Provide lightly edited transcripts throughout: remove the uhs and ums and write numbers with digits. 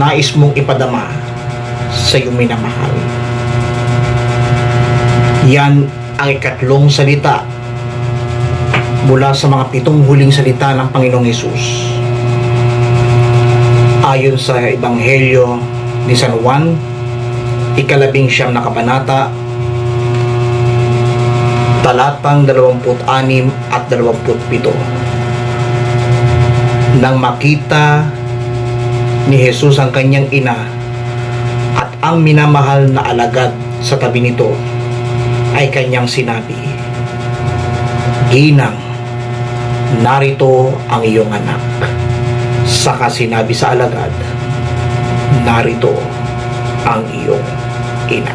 nais mong ipadama sa iyong minamahal. Yan ang ikatlong salita mula sa mga 7 huling salita ng Panginoong Hesus. Ayon sa Ebanghelyo ni San Juan, 19 na kabanata, talatang 26 at 27. Nang makita ni Jesus ang kanyang ina at ang minamahal na alagad sa tabi nito, ay kanyang sinabi, "Ginang, narito ang iyong anak." Saka sinabi sa alagad, "Narito ang iyong ina."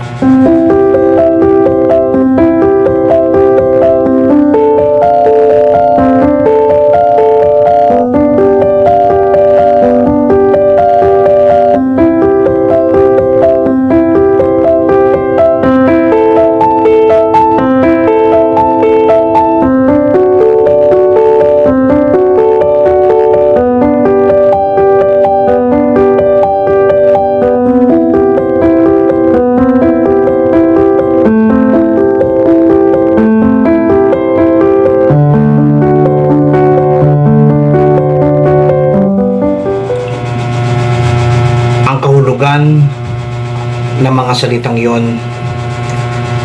Ng mga salitang yon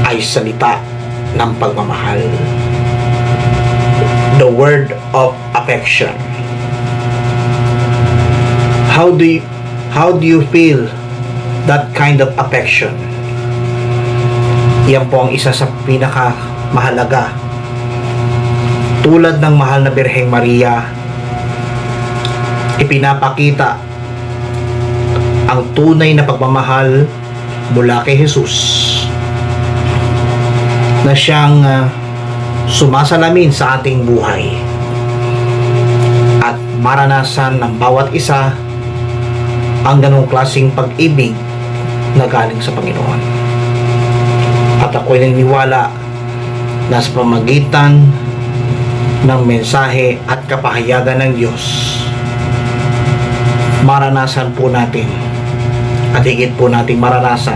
ay salita ng pagmamahal. The word of affection. How do you feel that kind of affection? Yan po ang isa sa pinakamahalaga. Tulad ng mahal na Birheng Maria, ipinapakita ang tunay na pagmamahal mula kay Jesus na siyang sumasalamin sa ating buhay at maranasan ng bawat isa ang ganong klaseng pag-ibig na galing sa Panginoon. At ako'y naniniwala na sa pamamagitan ng mensahe at kapahayagan ng Diyos, maranasan po natin at higit po nating maranasan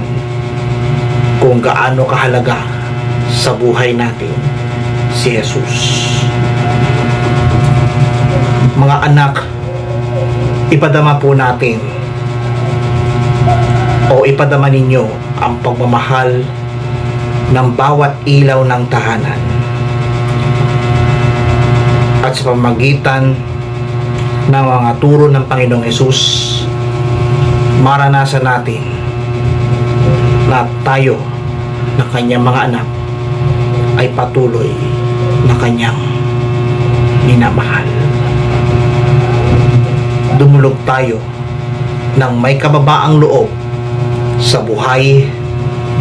kung gaano kahalaga sa buhay natin si Jesus. Mga anak, ipadama po natin o ipadama ninyo ang pagmamahal ng bawat ilaw ng tahanan, at sa pamamagitan ng mga turo ng Panginoong Hesus, maranasan natin na tayo na kanyang mga anak ay patuloy na kanyang minamahal. Dumulog tayo ng may kababaang loob sa buhay,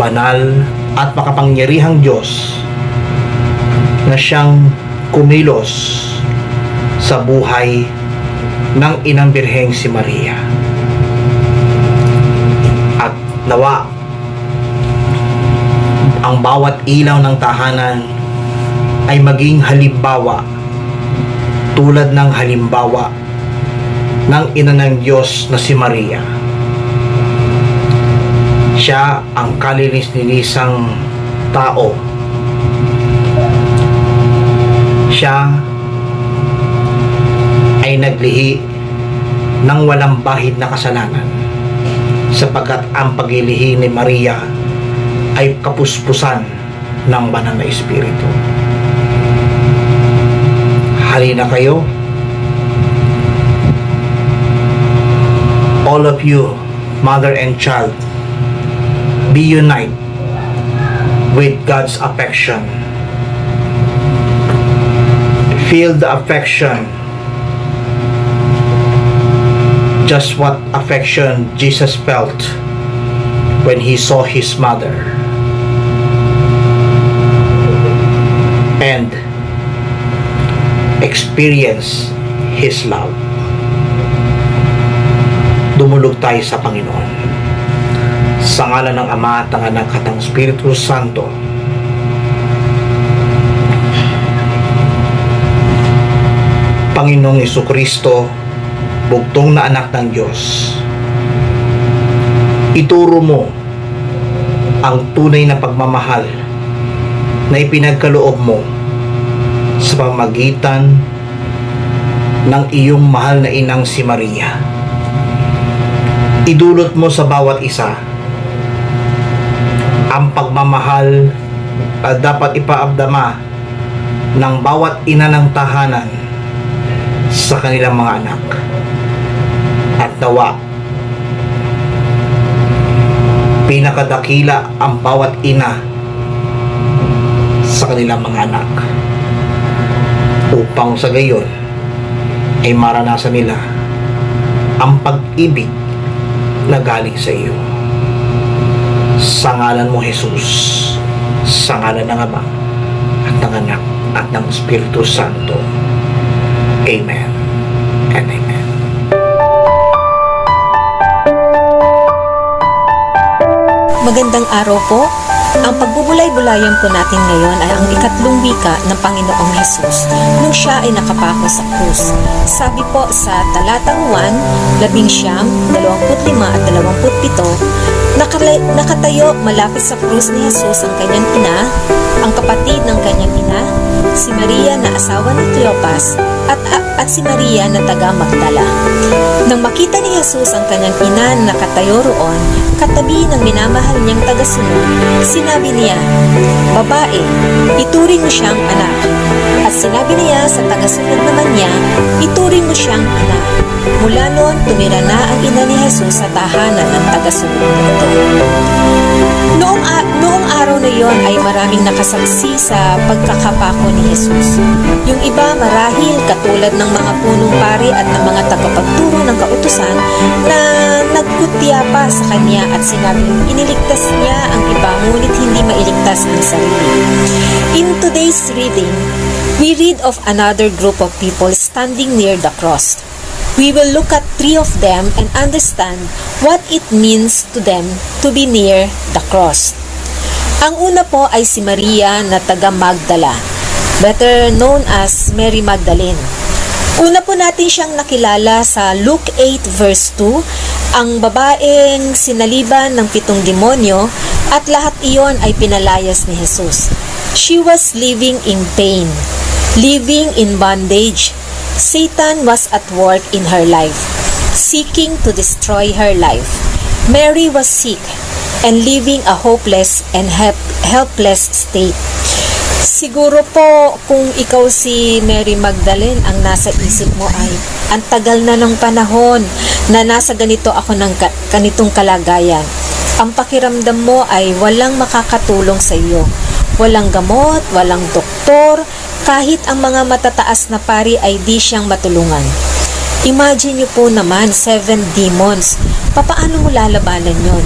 banal at makapangyarihang Diyos na siyang kumilos sa buhay ng Inang Birheng si Maria. Nawa ang bawat ilaw ng tahanan ay maging halimbawa, tulad ng halimbawa ng ina ng Diyos na si Maria. Siya ang kalinis-linisang tao. Siya ay naglihi ng walang bahid na kasalanan, sapagkat ang paglilihi ni Maria ay kapuspusan ng banal na Espiritu. Halina kayo, all of you, mother and child, be united with God's affection. Feel the affection, just what affection Jesus felt when he saw his mother, and experience his love. Dumulog tayo sa Panginoon. Sa ngalan ng Ama at ng Anak at ng Espiritu Santo. Panginoong Jesucristo, bugtong na anak ng Diyos, Ituro mo ang tunay na pagmamahal na ipinagkaloob mo sa pamagitan ng iyong mahal na inang si Maria. Idulot mo sa bawat isa ang pagmamahal na dapat ipaabdama ng bawat ina ng tahanan sa kanilang mga anak. At nawa, pinakadakila ang bawat ina sa kanilang mga anak, upang sa gayon ay maranasan nila ang pag-ibig na galing sa iyo. Sa ngalan mo, Jesus, sa ngalan ng Ama at ng Anak at ng Espiritu Santo. Amen and amen. Magandang araw po. Ang pagbubulay-bulayan po natin ngayon ay ang ikatlong wika ng Panginoong Hesus nung siya ay nakapako sa krus. Sabi po sa talatang 1, 11, 25 at 27, nakatayo malapit sa krus ni Hesus ang kanyang ina, ang kapatid ng kanyang ina, si Maria na asawa ni Cleopas, at si Maria na taga Magdala. Nang makita ni Jesus ang kanyang ina na nakatayo roon, katabi ng minamahal niyang tagasunod, sinabi niya, "Babae, ituring mo siyang anak." At sinabi niya sa tagasunod naman niya, "Ituring mo siyang ina." Mula noon, tumira na ang ina ni Jesus sa tahanan ng tagasunod nito. Noong araw na yon ay maraming nakasaksi sa pagkakapako ni Jesus. Yung iba marahil katulad ng mga punong pari at ng mga tagapagturo ng kautusan na nagkutya pa sa kanya at sinabing iniligtas niya ang iba ngunit hindi mailigtas ang sarili. In today's reading, we read of another group of people standing near the cross. We will look at three of them and understand what it means to them to be near the cross. Ang una po ay si Maria na taga Magdala, better known as Mary Magdalene. Una po natin siyang nakilala sa Luke 8 verse 2, ang babaeng sinaliban ng 7 demonyo at lahat iyon ay pinalayas ni Jesus. She was living in pain, living in bondage. Satan was at work in her life, seeking to destroy her life. Mary was sick and living a hopeless and helpless state. Siguro po kung ikaw si Mary Magdalene, ang nasa isip mo ay, ang tagal na ng panahon na nasa ganito ako ng ganitong kalagayan. Ang pakiramdam mo ay walang makakatulong sa iyo. Walang gamot, walang doktor, kahit ang mga matataas na pari ay di siyang matulungan. Imagine niyo po naman, 7 demons. Papaano mo lalabanan yon?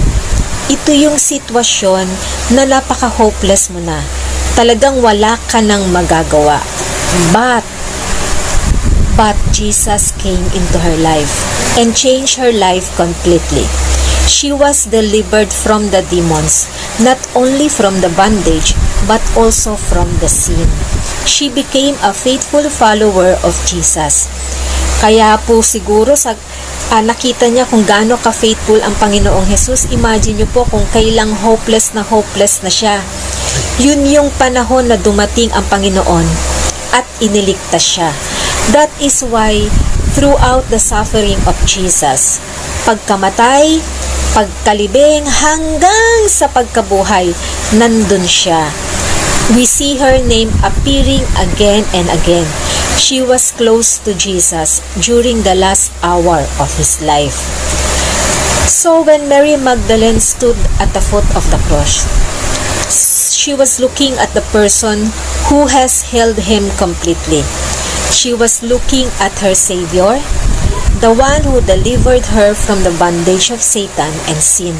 Ito yung sitwasyon na napaka-hopeless mo na. Talagang wala ka nang magagawa. But Jesus came into her life and changed her life completely. She was delivered from the demons, not only from the bondage, but also from the sin. She became a faithful follower of Jesus. Kaya po siguro nakita niya kung gaano ka-faithful ang Panginoong Jesus. Imagine niyo po kung kailang hopeless na siya. Yun yung panahon na dumating ang Panginoon at iniligtas siya. That is why throughout the suffering of Jesus, pagkamatay, pagkalibing, hanggang sa pagkabuhay, nandun siya. We see her name appearing again and again. She was close to Jesus during the last hour of his life. So when Mary Magdalene stood at the foot of the cross, she was looking at the person who has held him completely. She was looking at her Savior, the one who delivered her from the bondage of Satan and sin,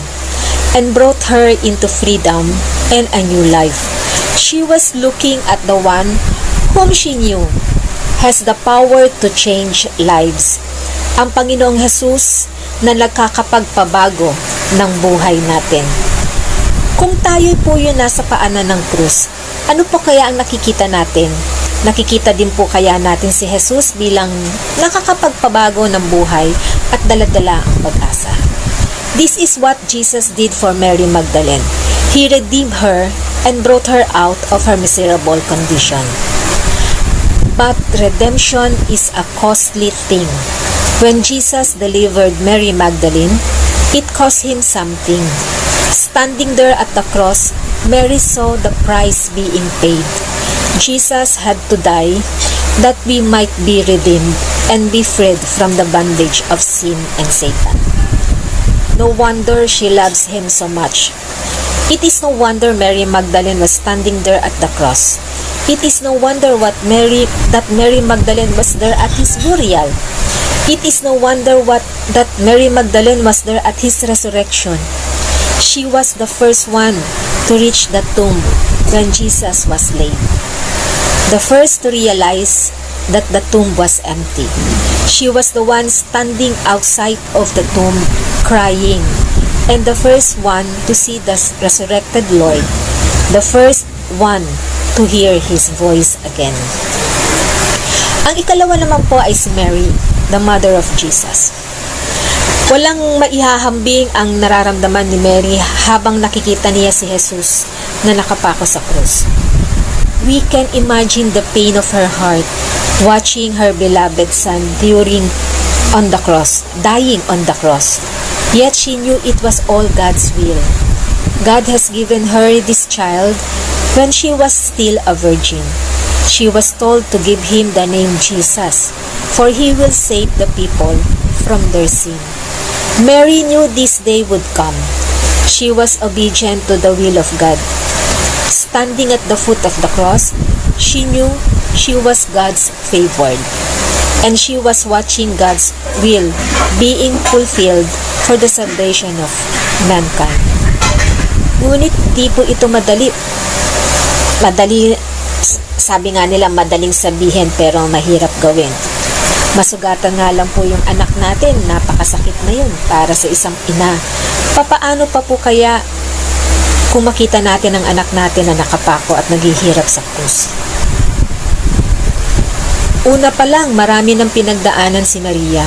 and brought her into freedom and a new life. She was looking at the one whom she knew has the power to change lives. Ang Panginoong Jesus na nagkakapagpabago ng buhay natin. Kung tayo po yun nasa paanan ng krus, ano po kaya ang nakikita natin? Nakikita din po kaya natin si Jesus bilang nakakapagpabago ng buhay at daladala ang pag-asa. This is what Jesus did for Mary Magdalene. He redeemed her and brought her out of her miserable condition. But redemption is a costly thing. When Jesus delivered Mary Magdalene, it cost him something. Standing there at the cross, Mary saw the price being paid. Jesus had to die that we might be redeemed and be freed from the bondage of sin and Satan. No wonder she loves him so much. It is no wonder Mary Magdalene was standing there at the cross. It is no wonder that Mary Magdalene was there at his burial. It is no wonder that Mary Magdalene was there at his resurrection. She was the first one to reach the tomb when Jesus was laid. The first to realize that the tomb was empty. She was the one standing outside of the tomb crying, and the first one to see the resurrected Lord, the first one to hear His voice again. Ang ikalawa naman po ay si Mary, the mother of Jesus. Walang maihahambing ang nararamdaman ni Mary habang nakikita niya si Jesus na nakapako sa krus. We can imagine the pain of her heart watching her beloved son dying on the cross. Yet she knew it was all God's will. God has given her this child when she was still a virgin. She was told to give him the name Jesus, for he will save the people from their sin. Mary knew this day would come. She was obedient to the will of God. Standing at the foot of the cross, she knew she was God's favored, and she was watching God's will being fulfilled for the salvation of mankind. Ngunit di po ito madali, sabi nga nila madaling sabihin pero mahirap gawin. Masugatan nga lang po yung anak natin, napakasakit na yun para sa isang ina. Papaano pa po kaya kung makita natin ang anak natin na nakapako at naghihirap sa krus? Una pa lang, marami ng pinagdaanan si Maria.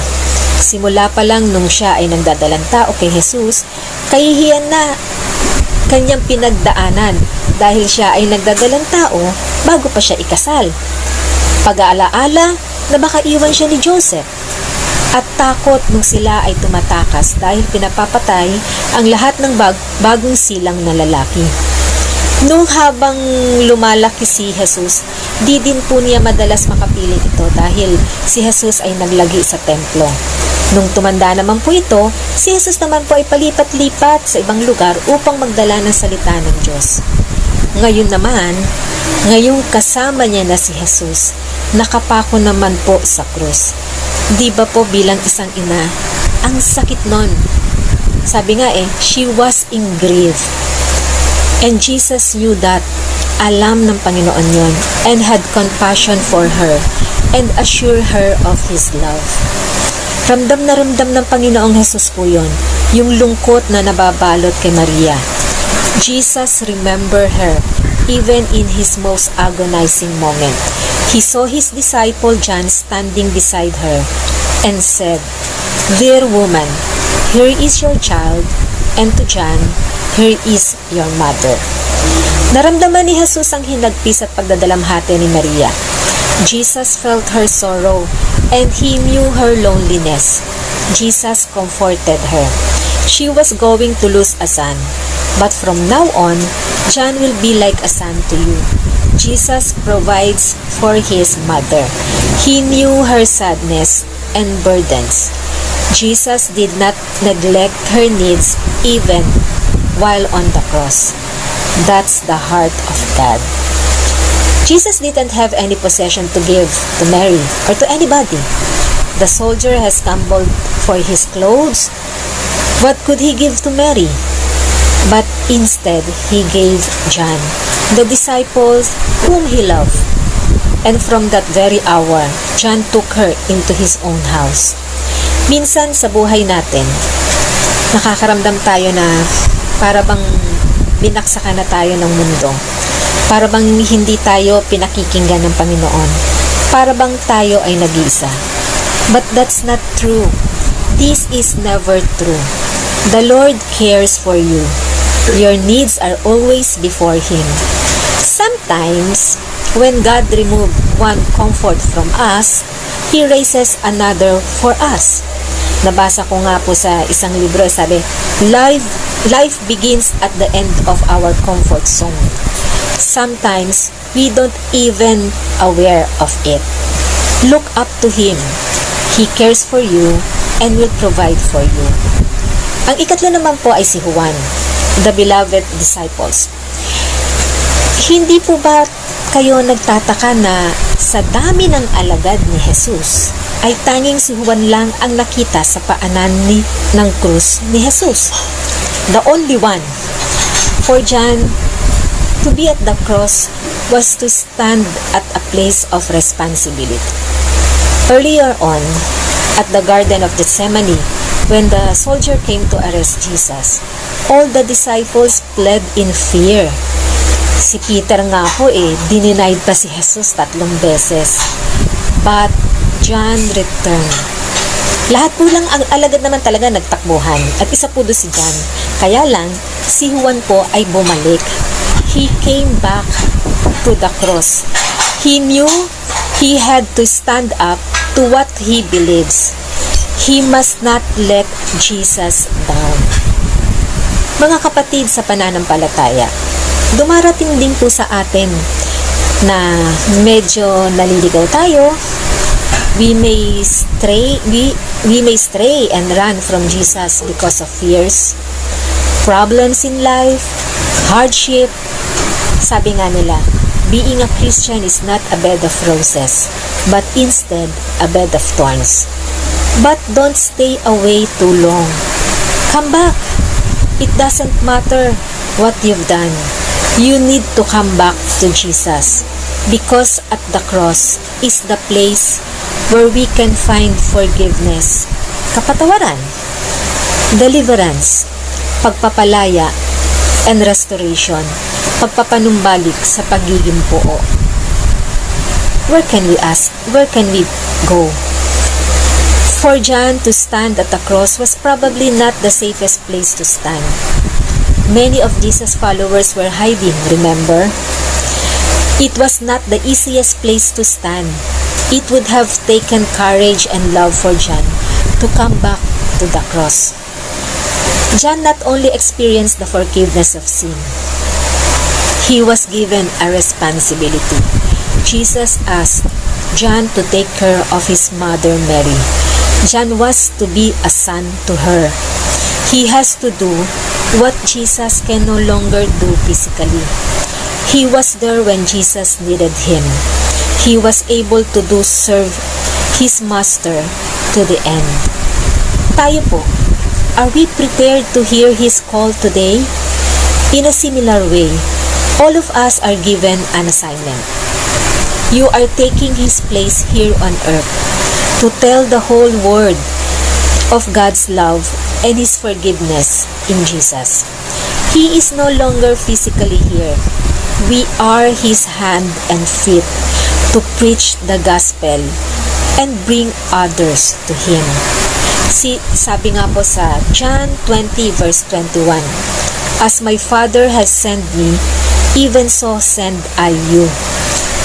Simula pa lang nung siya ay nagdadalang tao kay Jesus, kahihiyan na kanyang pinagdaanan dahil siya ay nagdadalang tao bago pa siya ikasal. Pag-aalaala na baka iwan siya ni Joseph, at takot nung sila ay tumatakas dahil pinapapatay ang lahat ng bagong silang na lalaki. Nung habang lumalaki si Jesus, di din po niya madalas makapiling ito dahil si Jesus ay naglagi sa templo. Nung tumanda naman po ito, si Jesus naman po ay palipat-lipat sa ibang lugar upang magdala ng salita ng Diyos. Ngayon naman, ngayong kasama niya na si Jesus, nakapako naman po sa krus. Di ba po bilang isang ina, ang sakit nun. Sabi nga she was in grief. And Jesus knew that, alam ng Panginoon yon, and had compassion for her, and assured her of His love. Ramdam na ramdam ng Panginoong Jesus po yon, yung lungkot na nababalot kay Maria. Jesus remembered her, even in His most agonizing moment. He saw His disciple John standing beside her, and said, "Dear woman, here is your child," and to John, "Here is your mother." Naramdaman ni Jesus ang hinagpis at pagdadalamhati ni Maria. Jesus felt her sorrow, and He knew her loneliness. Jesus comforted her. She was going to lose a son, but from now on, John will be like a son to you. Jesus provides for His mother. He knew her sadness and burdens. Jesus did not neglect her needs even while on the cross. That's the heart of God. Jesus didn't have any possession to give to Mary or to anybody. The soldier has gambled for his clothes. What could he give to Mary? But instead, he gave John, the disciples whom he loved. And from that very hour, John took her into his own house. Minsan sa buhay natin, nakakaramdam tayo na para bang binaksakan na tayo ng mundo. Para bang hindi tayo pinakikinggan ng Panginoon. Para bang tayo ay nag-iisa. But that's not true. This is never true. The Lord cares for you. Your needs are always before Him. Sometimes, when God removes one comfort from us, He raises another for us. Nabasa ko nga po sa isang libro, sabi, life begins at the end of our comfort zone. Sometimes, we don't even aware of it. Look up to Him. He cares for you and will provide for you. Ang ikatlo naman po ay si Juan, the beloved disciples. Hindi po ba kayo nagtataka na sa dami ng alagad ni Jesus, ay tanging si Juan lang ang nakita sa paanan ng krus ni Jesus? The only one. For John, to be at the cross was to stand at a place of responsibility. Earlier on, at the Garden of Gethsemane, when the soldier came to arrest Jesus, all the disciples fled in fear. Si Peter nga po dinenied pa si Jesus 3 beses. But John returned. Lahat po lang ang alagad naman talaga nagtakbuhan. At isa po doon si John. Kaya lang, si Juan po ay bumalik. He came back to the cross. He knew he had to stand up to what he believes. He must not let Jesus down. Mga kapatid sa pananampalataya, dumarating din po sa atin na medyo naliligaw tayo. We may stray and run from Jesus because of fears, problems in life, hardship. Sabi nga nila, being a Christian is not a bed of roses, but instead a bed of thorns. But don't stay away too long. Come back. It doesn't matter what you've done. You need to come back to Jesus, because at the cross is the place where we can find forgiveness, kapatawaran, deliverance, pagpapalaya, and restoration, pagpapanumbalik sa pagiging buo. Where can we ask? Where can we go? For John to stand at the cross was probably not the safest place to stand. Many of Jesus' followers were hiding, remember? It was not the easiest place to stand. It would have taken courage and love for John to come back to the cross. John not only experienced the forgiveness of sin, he was given a responsibility. Jesus asked John to take care of his mother Mary. John was to be a son to her. He has to do what Jesus can no longer do physically. He was there when Jesus needed him. He was able to serve his master to the end. Tayo po, are we prepared to hear his call today? In a similar way, all of us are given an assignment. You are taking his place here on earth to tell the whole world of God's love and His forgiveness in Jesus. He is no longer physically here. We are His hand and feet to preach the gospel and bring others to Him. Sabi nga po sa John 20 verse 21, As my Father has sent me, even so send I you.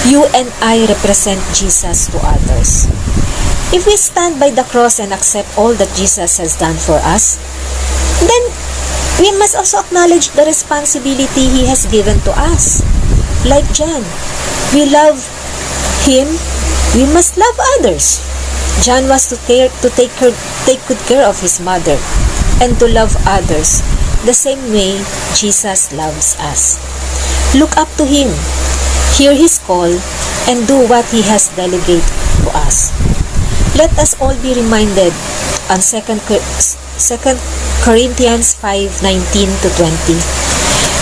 You and I represent Jesus to others. If we stand by the cross and accept all that Jesus has done for us, then we must also acknowledge the responsibility He has given to us. Like John, we love Him, we must love others. John was to take good care of his mother and to love others the same way Jesus loves us. Look up to Him, hear His call, and do what He has delegated to us. Let us all be reminded on 2 Corinthians 5:19-20.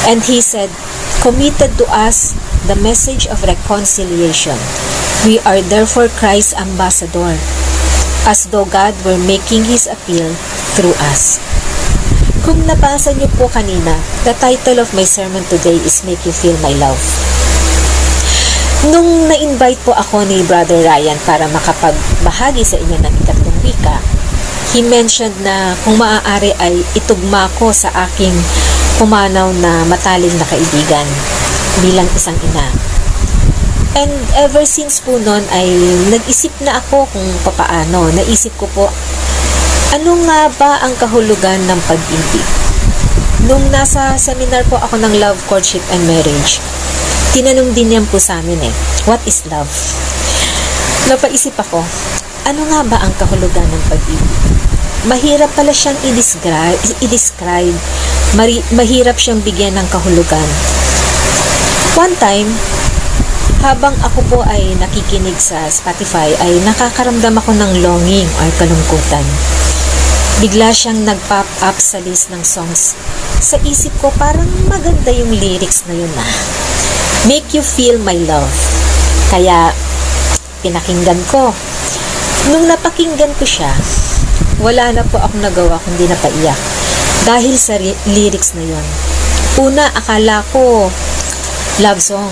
And he said, committed to us the message of reconciliation. We are therefore Christ's ambassador, as though God were making His appeal through us. Kung nabasa niyo po kanina, the title of my sermon today is Make You Feel My Love. Nung na-invite po ako ni Brother Ryan para makapagbahagi sa inyo ng ikatlong wika, he mentioned na kung maaari ay itugma ko sa aking pumanaw na matalik na kaibigan bilang isang ina. And ever since po noon ay nag-isip na ako kung papaano. Naisip ko po, ano nga ba ang kahulugan ng pag-ibig? Nung nasa seminar po ako ng Love, Courtship, and Marriage, tinanong din yan po sa amin what is love? Napaisip ako, ano nga ba ang kahulugan ng pag-ibig? Mahirap pala siyang i-describe, mahirap siyang bigyan ng kahulugan. One time, habang ako po ay nakikinig sa Spotify, ay nakakaramdam ako ng longing or kalungkutan. Bigla siyang nag-pop up sa list ng songs. Sa isip ko, parang maganda yung lyrics na yun Make you feel my love. Kaya, pinakinggan ko. Nung napakinggan ko siya, wala na po akong nagawa kundi napaiyak. Dahil sa lyrics na yun. Una, akala ko love song.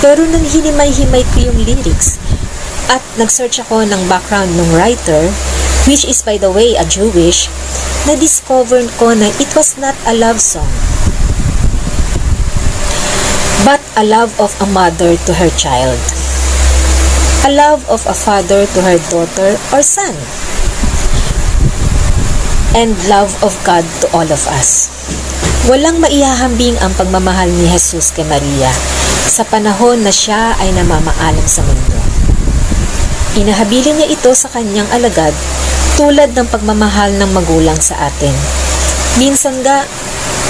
Pero nang hinimay-himay ko yung lyrics at nag-search ako ng background ng writer, which is by the way a Jewish, na-discover ko na it was not a love song, but a love of a mother to her child, a love of a father to her daughter or son, and love of God to all of us. Walang maihahambing ang pagmamahal ni Jesus kay Maria sa panahon na siya ay namamaalam sa mundo. Inahabilin niya ito sa kanyang alagad tulad ng pagmamahal ng magulang sa atin. Minsan nga,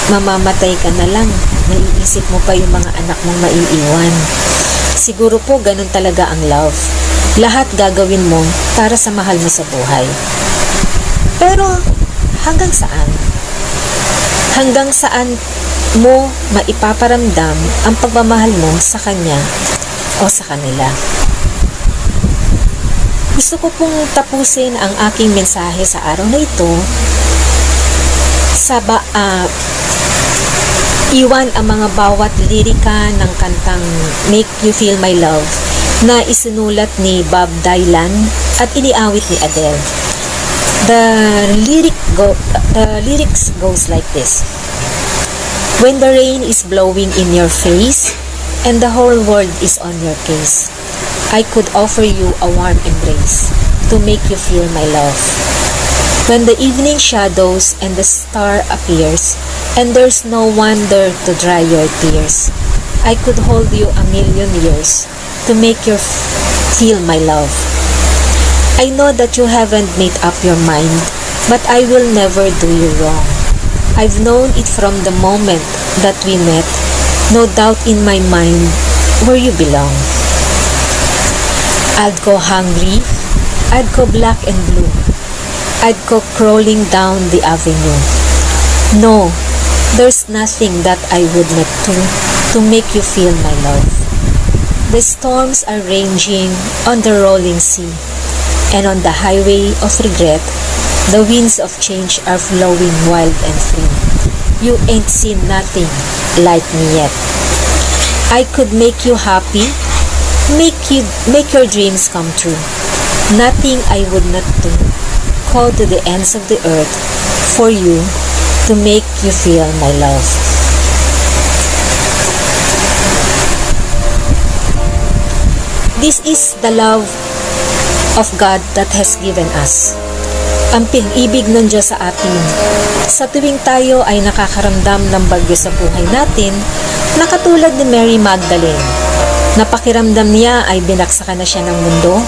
mamamatay ka na lang, naiisip mo pa yung mga anak mong maiiwan. Siguro po ganun talaga ang love. Lahat gagawin mo para sa mahal mo sa buhay. Pero hanggang saan? Hanggang saan mo maipaparamdam ang pagmamahal mo sa kanya o sa kanila? Gusto ko pong tapusin ang aking mensahe sa araw na ito sa iwan ang mga bawat lirika ng kantang Make You Feel My Love na isinulat ni Bob Dylan at iniawit ni Adele. The lyrics goes like this. When the rain is blowing in your face and the whole world is on your case, I could offer you a warm embrace to make you feel my love. When the evening shadows and the star appears and there's no one there to dry your tears, I could hold you a million years to make you feel my love. I know that you haven't made up your mind, but I will never do you wrong. I've known it from the moment that we met, no doubt in my mind where you belong. I'd go hungry, I'd go black and blue, I'd go crawling down the avenue. No, there's nothing that I would not do to make you feel my love. The storms are raging on the rolling sea, and on the highway of regret, the winds of change are flowing wild and free. You ain't seen nothing like me yet. I could make you happy, make your dreams come true. Nothing I would not do. Call to the ends of the earth for you to make you feel my love. This is the love of God that has given us. Ang pag-ibig ng Diyos sa atin. Sa tuwing tayo ay nakakaramdam ng bagyo sa buhay natin, na katulad ni Mary Magdalene, napakiramdam niya ay binaksakan na siya ng mundo,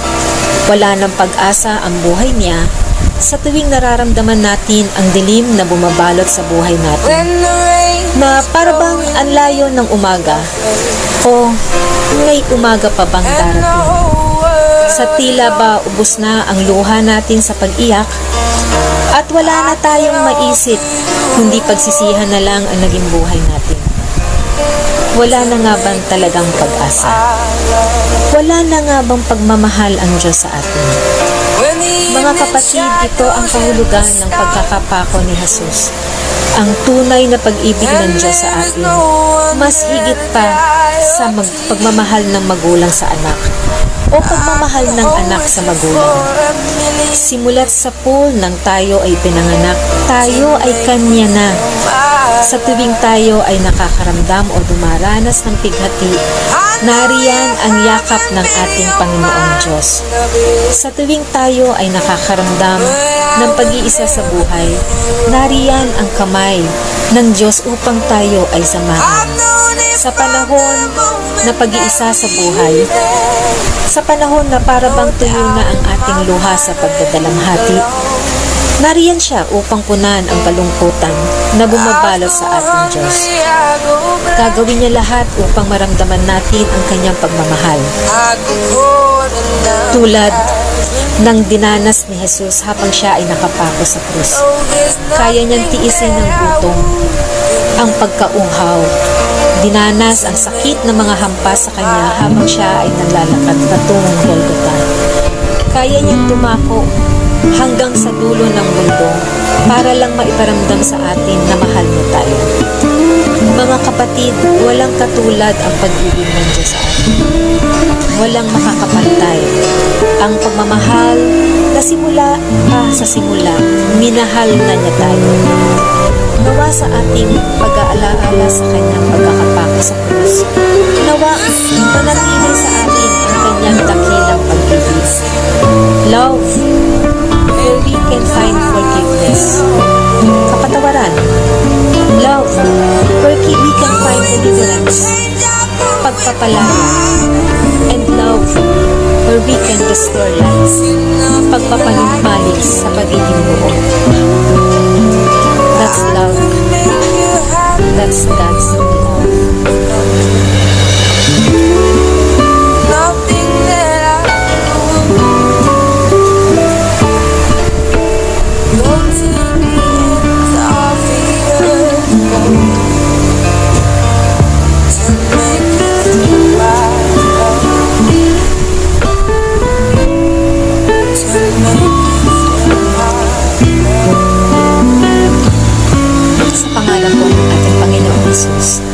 wala ng pag-asa ang buhay niya. Sa tuwing nararamdaman natin ang dilim na bumabalot sa buhay natin, na parabang ang layo ng umaga, o may umaga pa bang darating? Sa tila ba ubos na ang luha natin sa pag-iyak at wala na tayong maisip kundi pagsisihan na lang ang naging buhay natin? Wala na nga bang talagang pag-asa? Wala na nga bang pagmamahal ang Diyos sa atin? Mga kapatid, ito ang kahulugan ng pagkakapako ni Jesus. Ang tunay na pag-ibig ng Diyos sa atin, mas higit pa sa pagmamahal ng magulang sa anak o pagmamahal ng anak sa magulang. Simulat sa pool nang tayo ay pinanganak, tayo ay kanya na. Sa tuwing tayo ay nakakaramdam o dumaranas ng pighati, nariyan ang yakap ng ating Panginoong Diyos. Sa tuwing tayo ay nakakaramdam ng pag-iisa sa buhay, nariyan ang kamay ng Diyos upang tayo ay samahan. Sa panahon na pag-iisa sa buhay, sa panahon na para bang tuyo na ang ating luha sa pagdadalamhati, nariyan siya upang punan ang kalungkutan na bumabalot sa ating Diyos. Gagawin niya lahat upang maramdaman natin ang kanyang pagmamahal. Tulad ng dinanas ni Jesus habang siya ay nakapako sa krus. Kaya niyang tiisin ng gutom, ang pagkauhaw. Dinanas ang sakit ng mga hampas sa kanya habang siya ay naglalakad patungong Golgotha. Kaya niyang dumako hanggang sa dulo ng mundo para lang maiparamdam sa atin na mahal niya tayo. Mga kapatid, walang katulad ang pag-ibig ng Diyos sa atin. Walang makakapantay. Ang pagmamahal na simula pa sa simula, minahal na niya tayo. Nawa sa ating pag-aalaala sa kanyang pagkakapako sa krus, nawa manatili sa atin ang kanyang dakilang pag-ibig. Love, where we can find forgiveness. Kapatawaran. Love, where we can find deliverance. Pagpapalaya. And love, where we can restore life. Pagpapanumbalik sa pagiging buo. That's love. That's God's love. Sa pangalan po ng ating Panginoong Jesus.